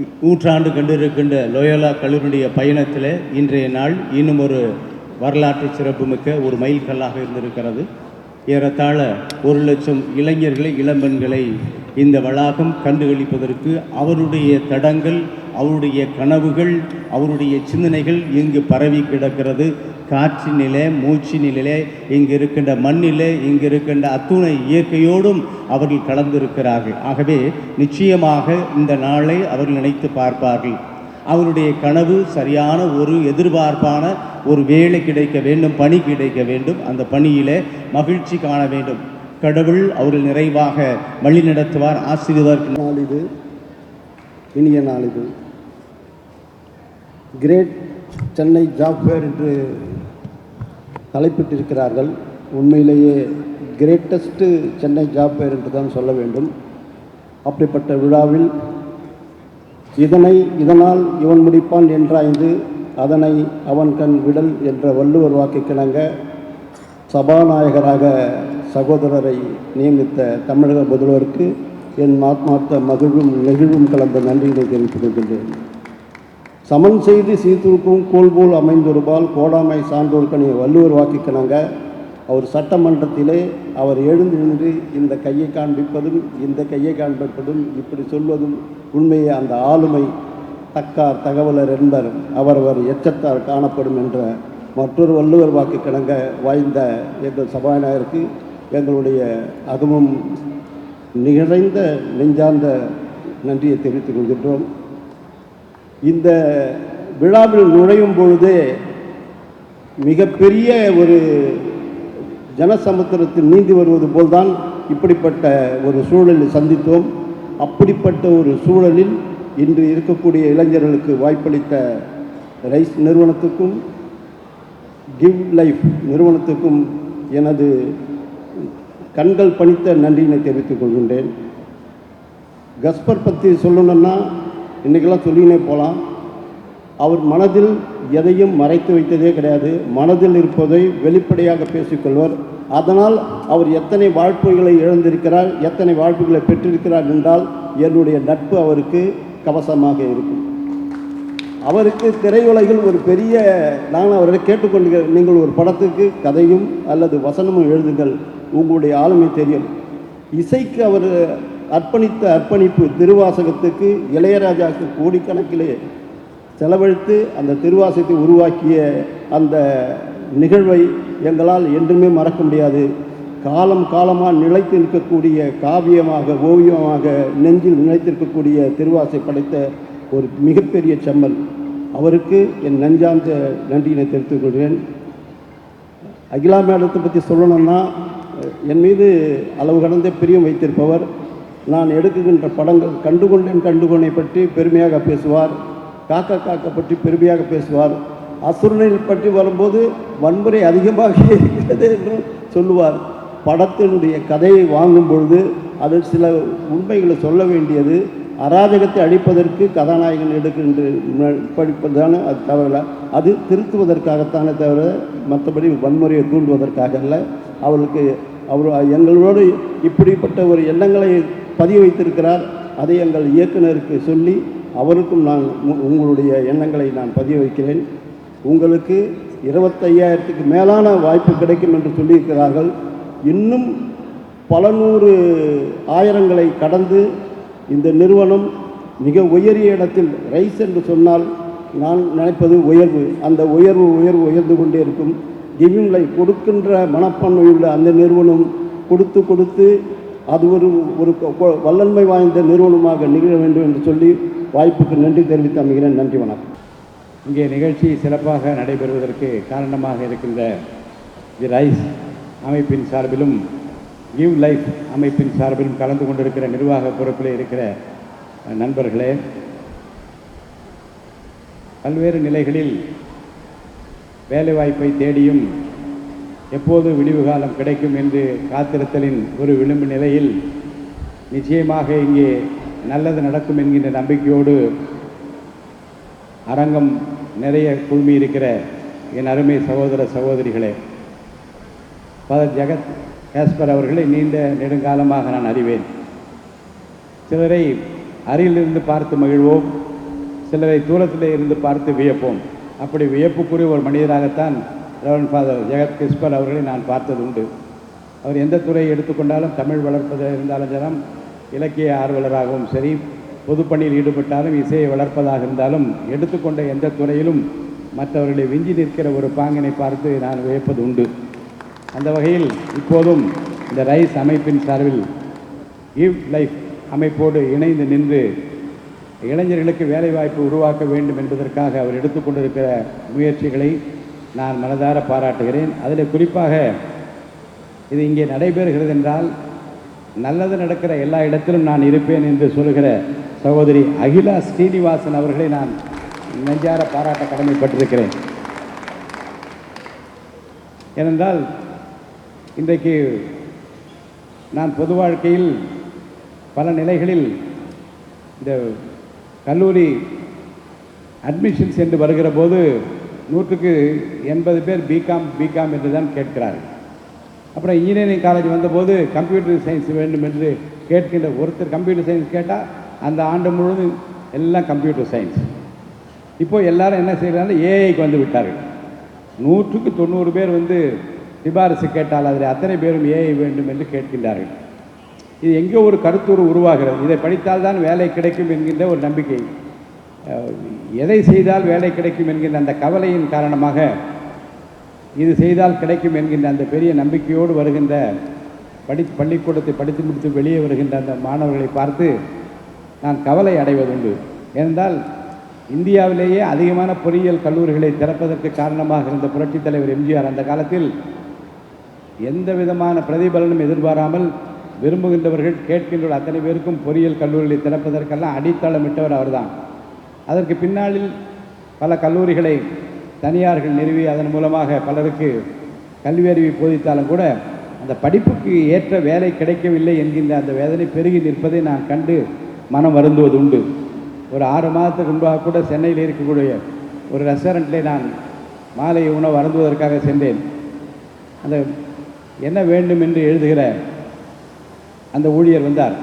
நூற்றாண்டு கண்டிருக்கின்ற லோயோலா கல்லூரியுடைய பயணத்தில் இன்றைய நாள் இன்னும் ஒரு வரலாற்று சிறப்புமிக்க ஒரு மைல்கல்லாக இருந்திருக்கிறது. ஏறத்தாழ 1,00,000 இளைஞர்களை, இளம்பெண்களை இந்த வளாகம் கண்டுகளிப்பதற்கு அவருடைய தடங்கள், அவருடைய கனவுகள், அவருடைய சிந்தனைகள் இங்கு பரவி கிடக்கிறது. காற்றினிலே, மூச்சினிலே, இங்கு இருக்கின்ற மண்ணிலே, இங்கு இருக்கின்ற அத்துணை இயற்கையோடும் அவர்கள் கலந்திருக்கிறார்கள். ஆகவே நிச்சயமாக இந்த நாளை அவர்கள் நினைத்து பார்ப்பார்கள். அவருடைய கனவு சரியான ஒரு எதிர்பார்ப்பான ஒரு வேலை கிடைக்க வேண்டும், பணி கிடைக்க வேண்டும், அந்த பணியிலே மகிழ்ச்சி காண வேண்டும். கடவுள் அவர்கள் நிறைவாக வழி நடத்துவார், ஆசீர்வார். நாள் இது, இனிய நாள் இது. கிரேட் சென்னை ஜாப் ஃபேர் என்று தலைப்பிட்டிருக்கிறார்கள். உண்மையிலேயே கிரேட்டஸ்ட்டு சென்னை ஜாப் ஃபேர் என்று தான் சொல்ல வேண்டும். அப்படிப்பட்ட விழாவில் இதனால் இவன் முடிப்பான் என்றாய்ந்து அதனை அவன் கண் விடல் என்ற வள்ளுவர் வாக்குக்கிணங்க சபாநாயகராக சகோதரரை நியமித்த தமிழக முதல்வருக்கு என் ஆத்மார்த்த மகிழ்வும் நெகிழ்வும் கலந்த நன்றியினை தெரிவித்துக் கொள்கின்றேன். சமன் செய்து சீர்தூக்கும் கோல்போல் அமைந்தொருபால் கோடாமை சான்றோர்கனி வள்ளுவர் வாக்குக்கிணங்க அவர் சட்டமன்றத்திலே அவர் எழுந்து நின்று இந்த கையை காண்பிப்பதும் இந்த கையை காண்பிப்பதும் இப்படி சொல்வதும் உண்மையே அந்த ஆளுமை தக்கார் தகவலர் என்பர் அவரவர் எச்சத்தார் காணப்படும் என்ற மற்றொரு வள்ளுவர் வாக்குக்கிணங்க வாய்ந்த எங்கள் சபாநாயகருக்கு எங்களுடைய அதுவும் நிறைந்த நெஞ்சார்ந்த நன்றியை தெரிவித்துக் கொள்கின்றோம். இந்த விழாவில் நுழையும் பொழுதே மிகப்பெரிய ஒரு ஜனசமுத்திரத்தில் நீந்தி வருவது போல்தான் இப்படிப்பட்ட ஒரு சூழலில் சந்தித்தோம். அப்படிப்பட்ட ஒரு சூழலில் இன்று இருக்கக்கூடிய இளைஞர்களுக்கு வாய்ப்பளித்த ரைஸ் நிறுவனத்துக்கும் கிவ் லைஃப் நிறுவனத்துக்கும் எனது கண்கள் பணித்த நன்றியினை தெரிவித்துக் கொள்கின்றேன். கஸ்பர் பற்றி சொல்லணும்னா இன்றைக்கெல்லாம் சொல்லினே போகலாம். அவர் மனதில் எதையும் மறைத்து வைத்ததே கிடையாது. மனதில் இருப்பதை வெளிப்படையாக பேசிக்கொள்வார். அதனால் அவர் எத்தனை வாழ்ப்புகளை இழந்திருக்கிறார், எத்தனை வாழ்ப்புகளை பெற்றிருக்கிறார் என்றால் என்னுடைய நட்பு அவருக்கு கவசமாக இருக்கும். அவருக்கு திரையுலகில் ஒரு பெரிய நான் அவரை கேட்டுக்கொண்டு நீங்கள் ஒரு படத்துக்கு கதையும் அல்லது வசனமும் எழுதுங்கள், உங்களுடைய ஆளுமை தெரியும். இசைக்கு அவர் அர்ப்பணித்த அர்ப்பணிப்பு திருவாசகத்துக்கு இளையராஜாவுக்கு கோடிக்கணக்கிலே செலவழித்து அந்த திருவாசகத்தை உருவாக்கிய அந்த நிகழ்வை எங்களால் என்றுமே மறக்க முடியாது. காலம் காலமாக நிலைத்து நிற்கக்கூடிய காவியமாக, ஓவியமாக நெஞ்சில் நிலைத்திருக்கக்கூடிய திருவாசை படைத்த ஒரு மிகப்பெரிய செம்மல். அவருக்கு என் நெஞ்சார்ந்த நன்றியினை தெரிவித்துக் கொள்கிறேன். அகிலா மேடத்தை பற்றி சொல்லணும்னா என் மீது அளவு கடந்த பிரியம் வைத்திருப்பவர். நான் எடுக்குகின்ற படங்கள் கண்டுகொண்டேன் பற்றி பெருமையாக பேசுவார். காக்கா காக்கா பற்றி பெருமையாக பேசுவார். அசுரனில் பற்றி வரும்போது வன்முறை அதிகமாக இருக்கிறது என்று சொல்லுவார். படத்தினுடைய கதையை வாங்கும் பொழுது அதில் சில உண்மைகளை சொல்ல வேண்டியது. அராஜகத்தை அழிப்பதற்கு கதாநாயகன் எடுக்கின்ற படிப்பதுதானே, அது தவிர அது திருத்துவதற்காகத்தானே தவிர மற்றபடி வன்முறையை தூண்டுவதற்காக அல்ல. அவர் எங்களோடு இப்படிப்பட்ட ஒரு எண்ணங்களை பதிய வைத்திருக்கிறார். அதை எங்கள் இயக்குனருக்கு சொல்லி அவருக்கும் நான் உங்களுடைய எண்ணங்களை நான் பதிய வைக்கிறேன். உங்களுக்கு 25,000க்கு மேலான வாய்ப்பு கிடைக்கும் என்று சொல்லியிருக்கிறார்கள். இன்னும் பல நூறு ஆயிரங்களை கடந்து இந்த நிறுவனம் மிக உயரிய இடத்தில், ரைஸ் என்று சொன்னால் நான் நினைப்பது உயர்வு, அந்த உயர்ந்து கொண்டே இருக்கும். கிவிங் லைஃப் கொடுக்கின்ற மனப்பான்மையுள்ள அந்த நிறுவனம் கொடுத்து அது ஒரு வல்லன்மை வாய்ந்த நிறுவனமாக நிகழ வேண்டும் என்று சொல்லி வாய்ப்புக்கு நன்றி தெரிவித்து அமைகிறேன். நன்றி, வணக்கம். இங்கே நிகழ்ச்சி சிறப்பாக நடைபெறுவதற்கு காரணமாக இருக்கின்ற தி ரைஸ் அமைப்பின் சார்பிலும் கிவ் லைஃப் அமைப்பின் சார்பிலும் கலந்து கொண்டிருக்கிற நிர்வாக பொறுப்பில் இருக்கிற நண்பர்களே, பல்வேறு நிலைகளில் வேலைவாய்ப்பை தேடியும் எப்போது விடிவு காலம் கிடைக்கும் என்று காத்திருத்தலின் ஒரு விளிம்பு நிலையில் நிச்சயமாக இங்கே நல்லது நடக்கும் என்கின்ற நம்பிக்கையோடு அரங்கம் நிறைய குழுமி இருக்கிற என் அருமை சகோதர சகோதரிகளே, ஃபாதர் ஜெகத் கேஸ்பர் அவர்களை நீண்ட நெடுங்காலமாக நான் அறிவேன். சிலரை அருகிலிருந்து பார்த்து மகிழ்வோம், சிலரை தூரத்திலே இருந்து பார்த்து வியப்போம். அப்படி வியப்புக்குரிய ஒரு மனிதராகத்தான் ரெவரண்ட் ஃபாதர் ஜெகத் கெஸ்பர் அவர்களை நான் பார்த்தது உண்டு. அவர் எந்த துறையை எடுத்துக்கொண்டாலும் தமிழ் வளர்ப்பதாக இருந்தாலும் சரி, இலக்கிய ஆர்வலராகவும் சரி, பொதுப்பணியில் ஈடுபட்டாலும் இசையை வளர்ப்பதாக இருந்தாலும் எடுத்துக்கொண்ட எந்த துறையிலும் மற்றவர்களை விஞ்சி நிற்கிற ஒரு பாங்கினை பார்த்து நான் வியப்பது உண்டு. அந்த வகையில் இப்போதும் இந்த ரைஸ் அமைப்பின் சார்பில் கிவ் லைஃப் அமைப்போடு இணைந்து நின்று இளைஞர்களுக்கு வேலைவாய்ப்பு உருவாக்க வேண்டும் என்பதற்காக அவர் எடுத்துக்கொண்டிருக்கிற முயற்சிகளை நான் மனதார பாராட்டுகிறேன். அதில் குறிப்பாக இது இங்கே நடைபெறுகிறது என்றால் நல்லது நடக்கிற எல்லா இடத்திலும் நான் இருப்பேன் என்று சொல்கிற சகோதரி அகிலா ஸ்ரீனிவாசன் அவர்களை நான் நெஞ்சார பாராட்ட கடமைப்பட்டிருக்கிறேன். ஏனென்றால் இன்றைக்கு நான் பொது வாழ்க்கையில் பல நிலைகளில் இந்த கல்லூரி அட்மிஷன்ஸ் என்று வருகிற போது 100க்கு 80 பேர் பிகாம் என்று தான் கேட்கிறார்கள். அப்புறம் இன்ஜினியரிங் காலேஜ் வந்தபோது கம்ப்யூட்டர் சயின்ஸ் வேண்டும் என்று கேட்கின்ற ஒருத்தர் கம்ப்யூட்டர் சயின்ஸ் கேட்டால் அந்த ஆண்டு முழுவதும் எல்லாம் கம்ப்யூட்டர் சயின்ஸ். இப்போது எல்லாரும் என்ன செய்கிறாங்க, ஏஐக்கு வந்து விட்டார்கள். 100க்கு 90 பேர் வந்து சிபாரிசு கேட்டால் அதில் அத்தனை பேரும் ஏஐ வேண்டும் என்று கேட்கின்றார்கள். இது எங்கே ஒரு கருத்துரு உருவாகிறது. இதை படித்தால்தான் வேலை கிடைக்கும் என்கின்ற ஒரு நம்பிக்கை, எதை செய்தால் வேலை கிடைக்கும் என்கின்ற அந்த கவலையின் காரணமாக இது செய்தால் கிடைக்கும் என்கின்ற அந்த பெரிய நம்பிக்கையோடு வருகின்ற பள்ளிக்கூடத்தை படித்து முடித்து வெளியே வருகின்ற அந்த மாணவர்களை பார்த்து நான் கவலை அடைவதுண்டு. ஏனென்றால் இந்தியாவிலேயே அதிகமான பொறியியல் கல்லூரிகளை திறப்பதற்கு காரணமாக இருந்த புரட்சித் தலைவர் எம்ஜிஆர் அந்த காலத்தில் எந்த விதமான பிரதிபலனும் எதிர்பாராமல் விரும்புகின்றவர்கள் கேட்கின்ற அத்தனை பேருக்கும் பொறியியல் கல்லூரிகளை திறப்பதற்கெல்லாம் அடித்தளமிட்டவர் அவர்தான். அதற்கு பின்னாளில் பல கல்லூரிகளை தனியார்கள் நிறுவி அதன் மூலமாக பலருக்கு கல்வி அறிவை போதித்தாலும் கூட அந்த படிப்புக்கு ஏற்ற வேலை கிடைக்கவில்லை என்கின்ற அந்த வேதனை பெருகி நிற்பதை நான் கண்டு மனம் வருந்துவது உண்டு. ஒரு 6 மாதத்துக்கு முன்பாக கூட சென்னையில் இருக்கக்கூடிய ஒரு ரெஸ்டாரண்ட்டில் நான் மாலை உணவு அருந்துவதற்காக சென்றேன். அந்த என்ன வேண்டும் என்று எழுதுகிற அந்த ஊழியர் வந்தார்.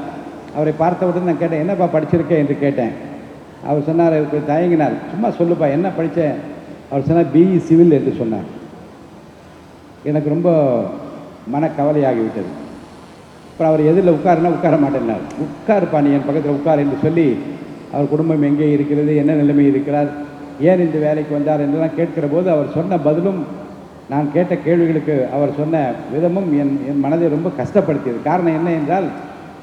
அவரை பார்த்தவுடன் நான் கேட்டேன், என்னப்பா படிச்சிருக்கேன் என்று கேட்டேன். அவர் சொன்னார், தயங்கினார். சும்மா சொல்லுப்பா என்ன படித்தேன். அவர் சொன்னார் பிஇ சிவில் என்று சொன்னார். எனக்கு ரொம்ப மனக்கவலையாகிவிட்டது. அப்புறம் அவர் எதில் உட்காருன்னா உட்கார மாட்டேன்னார். உட்காருப்பா நீ என் பக்கத்தில் உட்கார் என்று சொல்லி அவர் குடும்பம் எங்கே இருக்கிறது, என்ன நிலைமை இருக்கிறார், ஏன் இந்த வேலைக்கு வந்தார் என்றெல்லாம் கேட்கிற போது அவர் சொன்ன பதிலும் நான் கேட்ட கேள்விகளுக்கு அவர் சொன்ன விதமும் என் மனதை ரொம்ப கஷ்டப்படுத்தியது. காரணம் என்ன என்றால்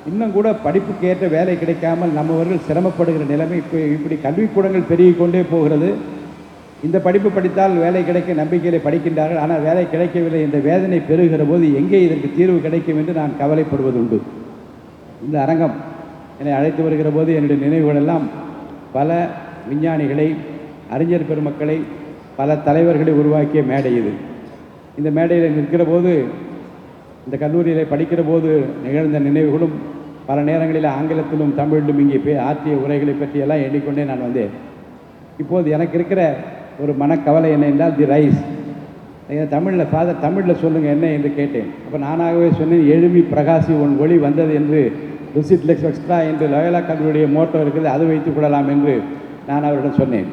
இன்னும் கூட படிப்புக்கு ஏற்ற வேலை கிடைக்காமல் நம்மவர்கள் சிரமப்படுகிற நிலைமை இப்படி கல்விக்கூடங்கள் பெருகி கொண்டே போகிறது. இந்த படிப்பு படித்தால் வேலை கிடைக்க நம்பிக்கையிலே படிக்கின்றார்கள், ஆனால் வேலை கிடைக்கவில்லை என்ற வேதனை பெருகிற போது எங்கே இதற்கு தீர்வு கிடைக்கும் என்று நான் கவலைப்படுவது உண்டு. இந்த அரங்கம் என்னை அழைத்து வருகிற போது என்னுடைய நினைவுகளெல்லாம் பல விஞ்ஞானிகளை, அறிஞர் பெருமக்களை, பல தலைவர்களை உருவாக்கிய மேடை இது. இந்த மேடையில் நிற்கிற போது, இந்த கல்லூரியில் படிக்கிற போது நிகழ்ந்த நினைவுகளும் பல நேரங்களில் ஆங்கிலத்திலும் தமிழிலும் இங்கே ஆற்றிய உரைகளை பற்றியெல்லாம் எண்ணிக்கொண்டே நான் வந்தேன். இப்போது எனக்கு இருக்கிற ஒரு மனக்கவலை என்ன என்றால் தி ரைஸ். தமிழில் ஃபாதர் தமிழில் சொல்லுங்கள் என்ன என்று கேட்டேன். அப்போ நானாகவே சொன்னேன், எழுமி பிரகாசி உன் ஒளி வந்தது என்று லுசிட் லெக்ஸ் எக்ஸ்ட்ரா என்று லயோலா கல்லூரியுடைய மோட்டோ இருக்கிறது, அது வைத்துக் கொள்ளலாம் என்று நான் அவரிடம் சொன்னேன்.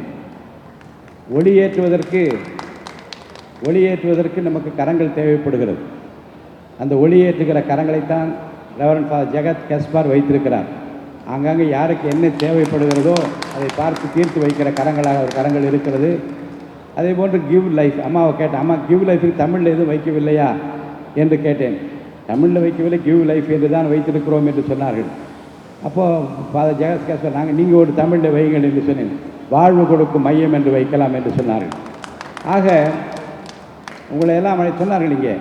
ஒளியேற்றுவதற்கு நமக்கு கரங்கள் தேவைப்படுகிறது. அந்த ஒளியேற்றுகிற கரங்களைத்தான் ரெவரண்ட் ஃபாதர் ஜெகத் கெஸ்பர் வைத்திருக்கிறார். ஆங்காங்கே யாருக்கு என்ன தேவைப்படுகிறதோ அதை பார்த்து தீர்த்து வைக்கிற கரங்களாக ஒரு கரங்கள் இருக்கிறது. அதே போன்று கிவ் லைஃப். அம்மாவை கேட்டேன், அம்மா கிவ் லைஃபுக்கு தமிழில் எதுவும் வைக்கவில்லையா என்று கேட்டேன். தமிழில் வைக்கவில்லை, கிவ் லைஃப் என்று தான் வைத்திருக்கிறோம் என்று சொன்னார்கள். அப்போது ஃபாதர் ஜெகத் கெஸ்பர் நீங்கள் ஒரு தமிழில் வையுங்கள் என்று சொன்னேன். வாழ்வு கொடுக்கும் மையம் என்று வைக்கலாம் என்று சொன்னார்கள். ஆக உங்களை எல்லாம் சொன்னார்கள், இங்கே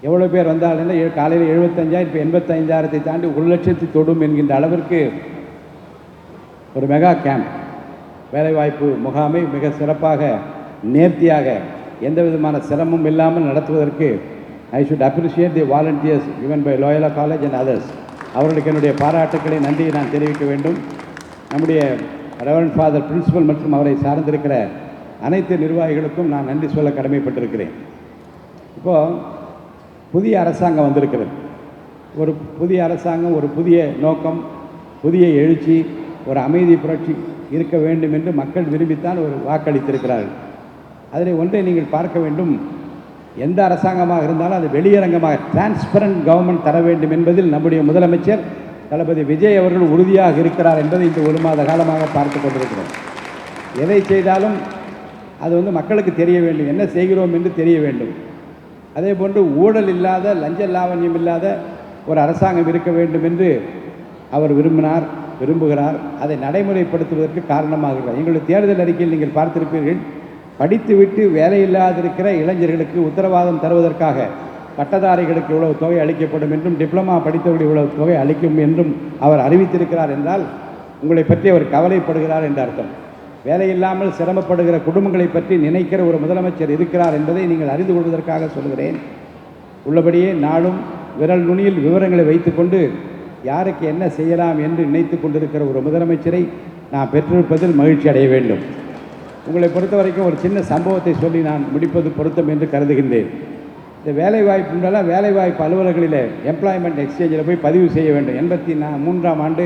எவ்வளோ பேர் வந்தாலும் காலையில் 75,000, இப்போ 85,000 தாண்டி 1,00,000 தொடும் என்கின்ற அளவிற்கு ஒரு மெகா கேம்ப் வேலைவாய்ப்பு முகாமை மிக சிறப்பாக, நேர்த்தியாக, எந்த விதமான சிரமமும் இல்லாமல் நடத்துவதற்கு I should appreciate the volunteers given by Loyola college and others. அவர்களுக்கு என்னுடைய பாராட்டுக்களை, நன்றியை நான் தெரிவிக்க வேண்டும். நம்முடைய ரெவரண்ட் ஃபாதர் பிரின்சிபல் மற்றும் அவரை சார்ந்திருக்கிற அனைத்து நிர்வாகிகளுக்கும் நான் நன்றி சொல்ல கடமைப்பட்டிருக்கிறேன். இப்போது புதிய அரசாங்கம் வந்திருக்கிறது. ஒரு புதிய அரசாங்கம், ஒரு புதிய நோக்கம், புதிய எழுச்சி, ஒரு அமைதி புரட்சி இருக்க வேண்டும் என்று மக்கள் விரும்பித்தான் ஒரு வாக்களித்திருக்கிறார்கள். அதில் ஒன்றை நீங்கள் பார்க்க வேண்டும், எந்த அரசாங்கமாக இருந்தாலும் அது வெளியரங்கமாக டிரான்ஸ்பரண்ட் கவர்மெண்ட் தர வேண்டும் என்பதில் நம்முடைய முதலமைச்சர் தளபதி விஜய் அவர்கள் உறுதியாக இருக்கிறார் என்பதை இந்த ஒரு மாத காலமாக பார்த்து கொண்டிருக்கிறோம். எதை செய்தாலும் அது மக்களுக்கு தெரிய வேண்டும், என்ன செய்கிறோம் என்று தெரிய வேண்டும். அதே போன்று ஊழல் இல்லாத, லஞ்ச லாவண்யம் இல்லாத ஒரு அரசாங்கம் இருக்க வேண்டும் என்று அவர் விரும்புகிறார். அதை நடைமுறைப்படுத்துவதற்கு காரணமாகிறார். எங்களுடைய தேர்தல் அறிக்கையில் நீங்கள் பார்த்திருப்பீர்கள், படித்துவிட்டு வேலையில்லாதிருக்கிற இளைஞர்களுக்கு உத்தரவாதம் தருவதற்காக பட்டதாரிகளுக்கு இவ்வளவு தொகை அளிக்கப்படும் என்றும், டிப்ளமா படித்தவர்கள் இவ்வளவு தொகை அளிக்கும் என்றும் அவர் அறிவித்திருக்கிறார் என்றால் உங்களை பற்றி அவர் கவலைப்படுகிறார் என்று அர்த்தம். வேலையில்லாமல் சிரமப்படுகிற குடும்பங்களை பற்றி நினைக்கிற ஒரு முதலமைச்சர் இருக்கிறார் என்பதை நீங்கள் அறிந்து கொள்வதற்காக சொல்கிறேன். உள்ளபடியே நாளும் விரல் நுனியில் விவரங்களை வைத்துக்கொண்டு யாருக்கு என்ன செய்யலாம் என்று நினைத்து கொண்டிருக்கிற ஒரு முதலமைச்சரை நான் பெற்றிருப்பதில் மகிழ்ச்சி அடைய வேண்டும். உங்களை பொறுத்த வரைக்கும் ஒரு சின்ன சம்பவத்தை சொல்லி நான் முடிப்பது பொருத்தம் என்று கருதுகின்றேன். இந்த வேலைவாய்ப்புன்றெல்லாம் வேலைவாய்ப்பு அலுவலர்களில் எம்ப்ளாய்மெண்ட் எக்ஸ்சேஞ்சில் போய் பதிவு செய்ய வேண்டும். 83ஆம் ஆண்டு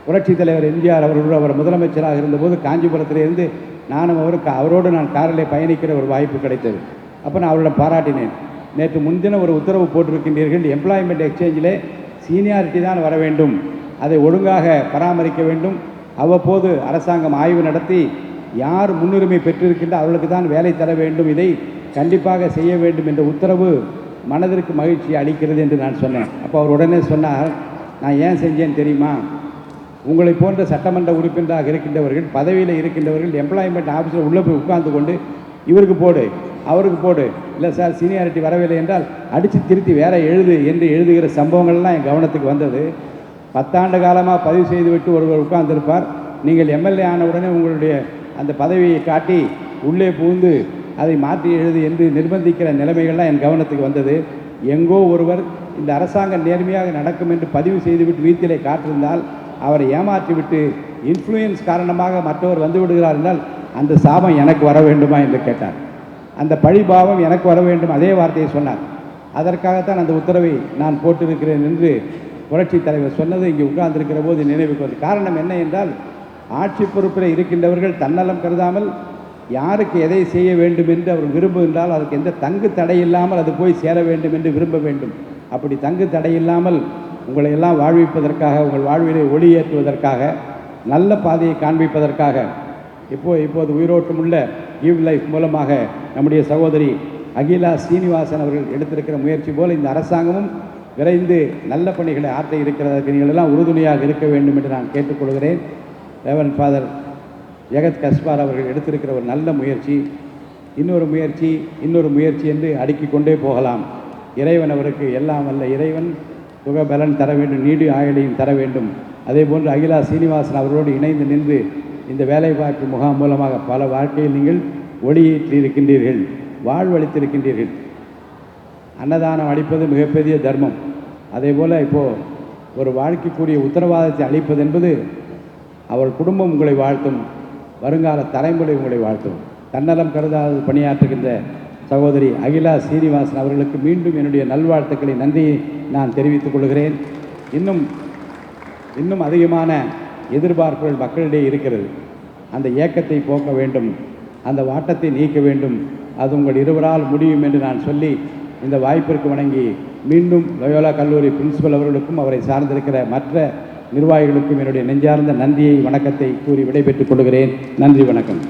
புரட்சித் தலைவர் எம்ஜிஆர் அவர் முதலமைச்சராக இருந்தபோது காஞ்சிபுரத்திலிருந்து நானும் அவரோடு நான் காரில் பயணிக்கிற ஒரு வாய்ப்பு கிடைத்தது. அப்போ நான் அவரிடம் பாராட்டினேன். நேற்று முன்தினம் ஒரு உத்தரவு போட்டிருக்கின்றீர்கள், எம்ப்ளாய்மெண்ட் எக்ஸ்சேஞ்சில் சீனியாரிட்டி தான் வர வேண்டும், அதை ஒழுங்காக பராமரிக்க வேண்டும், அவ்வப்போது அரசாங்கம் ஆய்வு நடத்தி யார் முன்னுரிமை பெற்றிருக்கின்ற அவர்களுக்கு தான் வேலை தர வேண்டும், இதை கண்டிப்பாக செய்ய வேண்டும் என்ற உத்தரவு மனதிற்கு மகிழ்ச்சி அளிக்கிறது என்று நான் சொன்னேன். அப்போ அவர் உடனே சொன்னார், நான் ஏன் செஞ்சேன்னு தெரியுமா, உங்களை போன்ற சட்டமன்ற உறுப்பினராக இருக்கின்றவர்கள், பதவியில் இருக்கின்றவர்கள் எம்ப்ளாய்மெண்ட் ஆஃபீஸில் உள்ளே போய் உட்கார்ந்து கொண்டு இவருக்கு போடு அவருக்கு போடு, இல்லை சார் சீனியாரிட்டி வரவில்லை என்றால் அடித்து திருத்தி வேற எழுது என்று எழுதுகிற சம்பவங்கள்லாம் என் கவனத்துக்கு வந்தது. 10 ஆண்டு காலமாக பதிவு செய்துவிட்டு ஒருவர் உட்கார்ந்திருப்பார், நீங்கள் எம்எல்ஏ ஆன உடனே உங்களுடைய அந்த பதவியை காட்டி உள்ளே புகுந்து அதை மாற்றி எழுது என்று நிர்பந்திக்கிற நிலைமைகள்லாம் என் கவனத்துக்கு வந்தது. எங்கோ ஒருவர் இந்த அரசாங்கம் நேர்மையாக நடக்கும் என்று பதிவு செய்துவிட்டு வீட்டிலே காத்திருந்தால் அவரை ஏமாற்றிவிட்டு இன்ஃப்ளூயன்ஸ் காரணமாக மற்றவர் வந்து விடுகிறார் என்றால் அந்த சாபம் எனக்கு வர வேண்டுமா என்று கேட்டார். அந்த பழிபாவம் எனக்கு வர வேண்டும், அதே வார்த்தையை சொன்னார். அதற்காகத்தான் அந்த உத்தரவை நான் போட்டிருக்கிறேன் என்று புரட்சித் தலைவர் சொன்னது இங்கே உட்கார்ந்திருக்கிற போது நினைவுக்கு வந்து. காரணம் என்ன என்றால், ஆட்சி பொறுப்பில் இருக்கின்றவர்கள் தன்னலம் கருதாமல் யாருக்கு எதை செய்ய வேண்டும் என்று அவர் விரும்புகின்றால் அதற்கு எந்த தங்கு தடை இல்லாமல் அது போய் சேர வேண்டும் என்று விரும்ப வேண்டும். அப்படி தங்கு தடை இல்லாமல் உங்களை எல்லாம் வாழ்விப்பதற்காக, உங்கள் வாழ்விலை ஒளியேற்றுவதற்காக, நல்ல பாதையை காண்பிப்பதற்காக இப்போது உயிரோட்டமுள்ள கிவ் லைஃப் மூலமாக நம்முடைய சகோதரி அகிலா சீனிவாசன் அவர்கள் எடுத்திருக்கிற முயற்சி போல் இந்த அரசாங்கமும் விரைந்து நல்ல பணிகளை ஆற்ற இருக்கிறதற்கு நீங்கள் எல்லாம் உறுதுணையாக இருக்க வேண்டும் என்று நான் கேட்டுக்கொள்கிறேன். ரெவரண்ட் ஃபாதர் ஜெகத் கஸ்பார் அவர்கள் எடுத்திருக்கிற ஒரு நல்ல முயற்சி, இன்னொரு முயற்சி என்று அடுக்கிக் கொண்டே போகலாம். இறைவன் அவருக்கு எல்லாம் வல்ல இறைவன் சுகபலன் தர வேண்டும், நீடி ஆயுளையும் தர வேண்டும். அதே போன்று அகிலா சீனிவாசன் அவர்களோடு இணைந்து நின்று இந்த வேலைவாய்ப்பு முகாம் மூலமாக பல வாழ்க்கையில் நீங்கள் ஒளியேற்றி இருக்கின்றீர்கள், வாழ்வளித்திருக்கின்றீர்கள். அன்னதானம் அளிப்பது மிகப்பெரிய தர்மம். அதே போல் இப்போது ஒரு வாழ்க்கைக்குரிய உத்தரவாதத்தை அளிப்பது என்பது அவள் குடும்பம் உங்களை வாழ்த்தும், வருங்கால தலைமுறை உங்களை வாழ்த்தும். தன்னலம் கருதாது பணியாற்றுகின்ற சகோதரி அகிலா சீனிவாசன் அவர்களுக்கு மீண்டும் என்னுடைய நல்வாழ்த்துக்களை, நன்றியை நான் தெரிவித்துக் கொள்கிறேன். இன்னும் அதிகமான எதிர்பார்ப்புகள் மக்களிடையே இருக்கிறது. அந்த ஏக்கத்தை போக்க வேண்டும், அந்த வாட்டத்தை நீக்க வேண்டும். அது உங்கள் இருவரால் முடியும் என்று நான் சொல்லி இந்த வாய்ப்பிற்கு வணங்கி மீண்டும் லயோலா கல்லூரி பிரின்சிபல் அவர்களுக்கும் அவரை சார்ந்திருக்கிற மற்ற நிர்வாகிகளுக்கும் என்னுடைய நெஞ்சார்ந்த நன்றியை, வணக்கத்தை கூறி விடைபெற்றுக் கொள்கிறேன். நன்றி, வணக்கம்.